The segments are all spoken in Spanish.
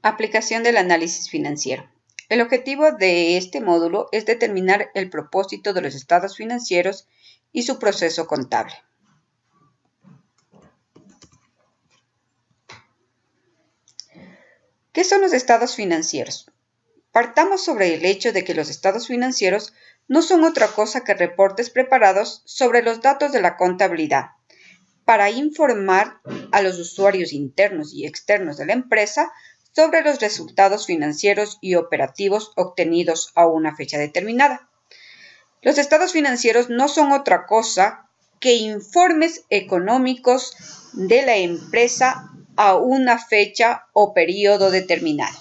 Aplicación del análisis financiero. El objetivo de este módulo es determinar el propósito de los estados financieros y su proceso contable. ¿Qué son los estados financieros? Partamos sobre el hecho de que los estados financieros no son otra cosa que reportes preparados sobre los datos de la contabilidad para informar a los usuarios internos y externos de la empresa sobre los resultados financieros y operativos obtenidos a una fecha determinada. Los estados financieros no son otra cosa que informes económicos de la empresa a una fecha o periodo determinado.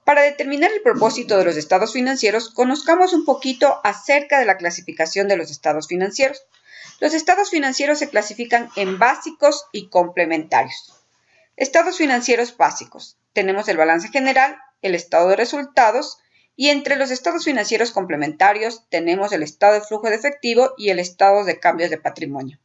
Para determinar el propósito de los estados financieros, conozcamos un poquito acerca de la clasificación de los estados financieros. Los estados financieros se clasifican en básicos y complementarios. Estados financieros básicos. Tenemos el balance general, el estado de resultados y entre los estados financieros complementarios tenemos el estado de flujo de efectivo y el estado de cambios de patrimonio.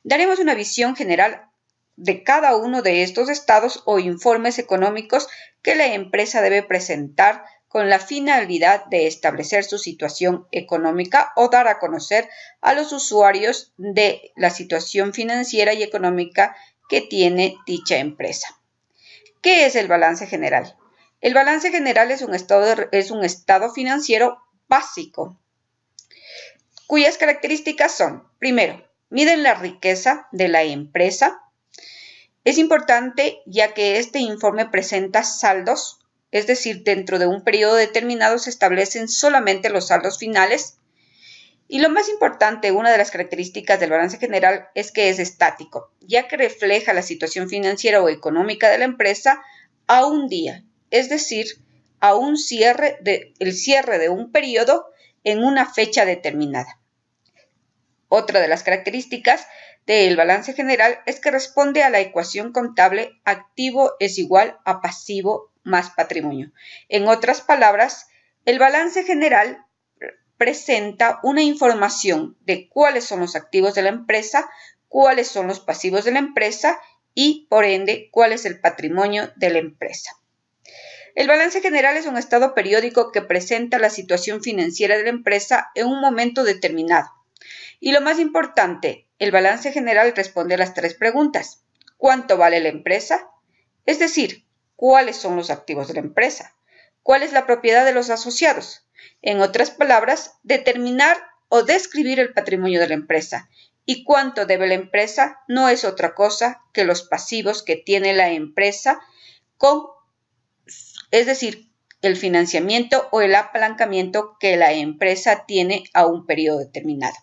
Daremos una visión general de cada uno de estos estados o informes económicos que la empresa debe presentar con la finalidad de establecer su situación económica o dar a conocer a los usuarios de la situación financiera y económica que tiene dicha empresa. ¿Qué es el balance general? El balance general es un estado financiero básico, cuyas características son, primero, miden la riqueza de la empresa. Es importante ya que este informe presenta saldos, es decir, dentro de un periodo determinado se establecen solamente los saldos finales. Y lo más importante, una de las características del balance general es que es estático, ya que refleja la situación financiera o económica de la empresa a un día, es decir, a el cierre de un periodo en una fecha determinada. Otra de las características del balance general es que responde a la ecuación contable activo es igual a pasivo más patrimonio. En otras palabras, el balance general presenta una información de cuáles son los activos de la empresa, cuáles son los pasivos de la empresa y, por ende, cuál es el patrimonio de la empresa. El balance general es un estado periódico que presenta la situación financiera de la empresa en un momento determinado. Y lo más importante, el balance general responde a las tres preguntas. ¿Cuánto vale la empresa? Es decir, ¿cuáles son los activos de la empresa? ¿Cuál es la propiedad de los asociados? En otras palabras, determinar o describir el patrimonio de la empresa. Y cuánto debe la empresa no es otra cosa que los pasivos que tiene la empresa es decir, el financiamiento o el apalancamiento que la empresa tiene a un periodo determinado.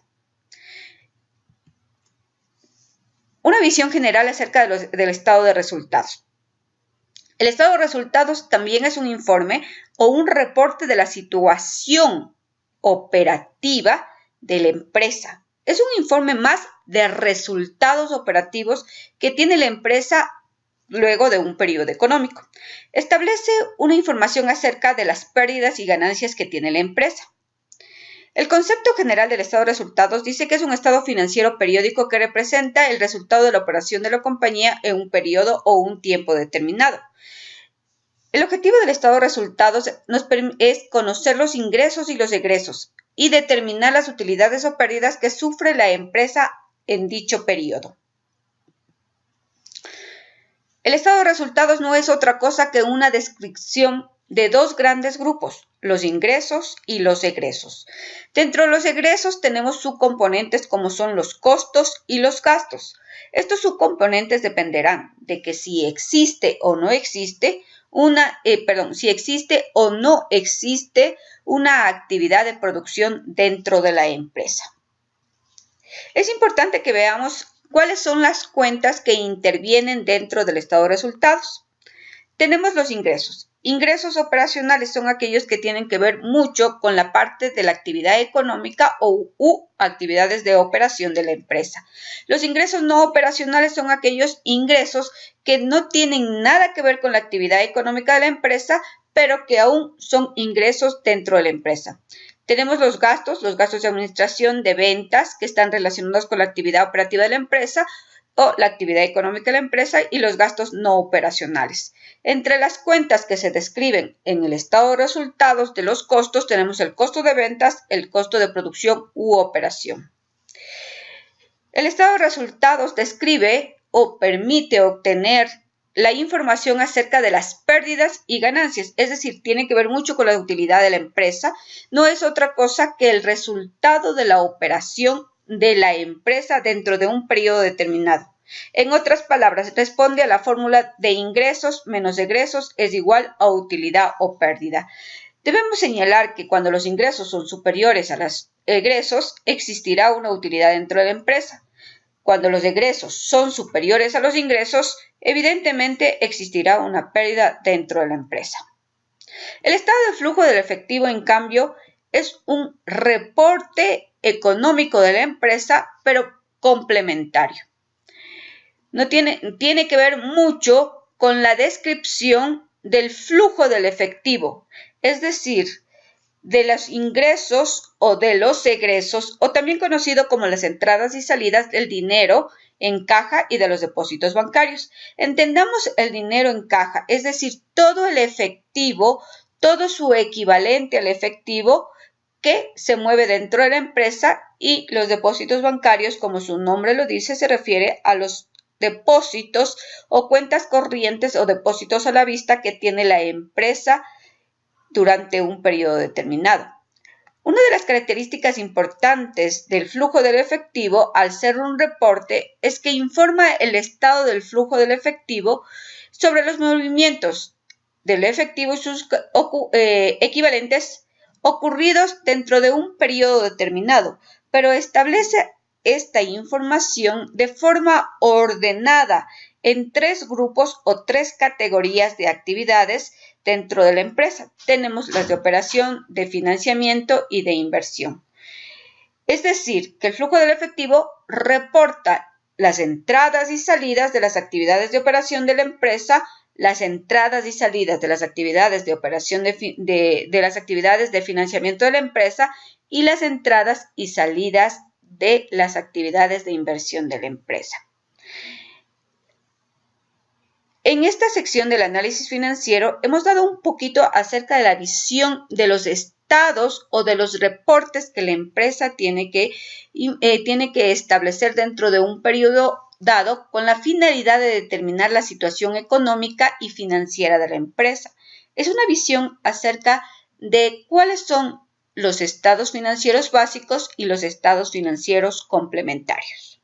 Una visión general acerca del estado de resultados. El estado de resultados también es un informe o un reporte de la situación operativa de la empresa. Es un informe más de resultados operativos que tiene la empresa luego de un periodo económico. Establece una información acerca de las pérdidas y ganancias que tiene la empresa. El concepto general del estado de resultados dice que es un estado financiero periódico que representa el resultado de la operación de la compañía en un periodo o un tiempo determinado. El objetivo del estado de resultados es conocer los ingresos y los egresos y determinar las utilidades o pérdidas que sufre la empresa en dicho periodo. El estado de resultados no es otra cosa que una descripción de dos grandes grupos, los ingresos y los egresos. Dentro de los egresos tenemos subcomponentes como son los costos y los gastos. Estos subcomponentes dependerán de que si existe o no existe una actividad de producción dentro de la empresa. Es importante que veamos cuáles son las cuentas que intervienen dentro del estado de resultados. Tenemos los ingresos. Ingresos operacionales son aquellos que tienen que ver mucho con la parte de la actividad económica u actividades de operación de la empresa. Los ingresos no operacionales son aquellos ingresos que no tienen nada que ver con la actividad económica de la empresa, pero que aún son ingresos dentro de la empresa. Tenemos los gastos de administración, de ventas, que están relacionados con la actividad operativa de la empresa o la actividad económica de la empresa y los gastos no operacionales. Entre las cuentas que se describen en el estado de resultados de los costos tenemos el costo de ventas, el costo de producción u operación. El estado de resultados describe o permite obtener la información acerca de las pérdidas y ganancias, es decir, tiene que ver mucho con la utilidad de la empresa. No es otra cosa que el resultado de la operación de la empresa dentro de un periodo determinado. En otras palabras, responde a la fórmula de ingresos menos egresos es igual a utilidad o pérdida. Debemos señalar que cuando los ingresos son superiores a los egresos, existirá una utilidad dentro de la empresa. Cuando los egresos son superiores a los ingresos, evidentemente existirá una pérdida dentro de la empresa. El estado de flujo del efectivo, en cambio, es un reporte económico de la empresa, pero complementario. Tiene que ver mucho con la descripción del flujo del efectivo, es decir, de los ingresos o de los egresos, o también conocido como las entradas y salidas del dinero en caja y de los depósitos bancarios. Entendamos el dinero en caja, es decir, todo el efectivo, todo su equivalente al efectivo que se mueve dentro de la empresa, y los depósitos bancarios, como su nombre lo dice, se refiere a los depósitos o cuentas corrientes o depósitos a la vista que tiene la empresa durante un periodo determinado. Una de las características importantes del flujo del efectivo, al ser un reporte, es que informa el estado del flujo del efectivo sobre los movimientos del efectivo y sus equivalentes ocurridos dentro de un periodo determinado, pero establece esta información de forma ordenada en 3 grupos o 3 categorías de actividades dentro de la empresa. Tenemos las de operación, de financiamiento y de inversión. Es decir, que el flujo del efectivo reporta las entradas y salidas de las actividades de operación de la empresa, las entradas y salidas de las actividades de operación de las actividades de financiamiento de la empresa y las entradas y salidas de las actividades de inversión de la empresa. En esta sección del análisis financiero hemos dado un poquito acerca de la visión de los estados o de los reportes que la empresa tiene que establecer dentro de un periodo dado con la finalidad de determinar la situación económica y financiera de la empresa. Es una visión acerca de cuáles son los estados financieros básicos y los estados financieros complementarios.